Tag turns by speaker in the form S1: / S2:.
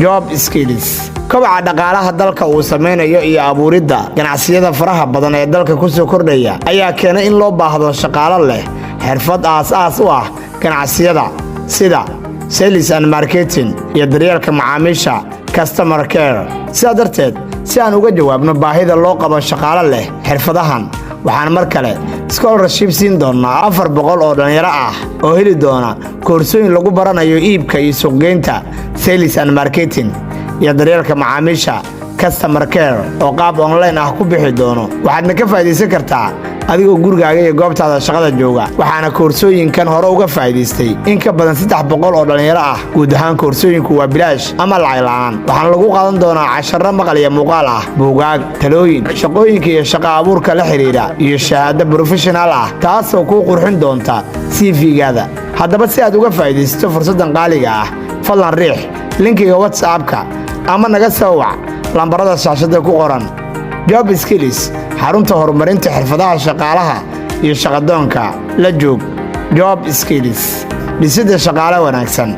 S1: Job skills kobaca dhaqaalaha dalka uu sameeyo iyo abuuridda ganacsiyada faraha badan ee dalka ku soo kordhaya ayaa keenay in loo baahdo shaqaale leh xirfad aas u ah ganacsiyada sida sales and marketing iyo daryeelka macaamiisha customer care. Sidaa darteed, si aan uga jawaabno baahida loo qabo shaqaale leh xirfadahan, waxaan mar kale scholarship siin doonaa 400 oo dhalinyaro ah oo heli doona koorsooyin lagu baranayo iibka iyo suuqgeynta sales and marketing iyo daryeelka macaamiisha customer care oo qaab online ah ku bixi doono. Waxaadna ka faa'iideysan kartaa adigoo gurigaaga iyo goobtaada shaqada jooga. Waxaana koorsooyinkan hore uga faa'iideystay in ka badan 300 oo dhalinyaro ah. Guud ahaan koorsooyinku waa bilaash ama lacag la'aan. Waxaan lagu qaadan doonaa casharro maqal iyo muuqaal ah, buugaag, talooyin, shaqooyinka iyo shaqo abuurka la xiriira iyo shahaado professional ah taasoo ku qurxin doonta CV-gaada. Haddaba si aad uga faa'iideysato fursadan qaaliga ah, fadlan riix linkiga WhatsApp-ka ama naga soo wac lambarada shaashada ku qoran. Job skills xarunta horumarinta xirfadaha shaqaalaha iyo shaqadoonka la joog. Job skills dhisidda shaqaale wanaagsan.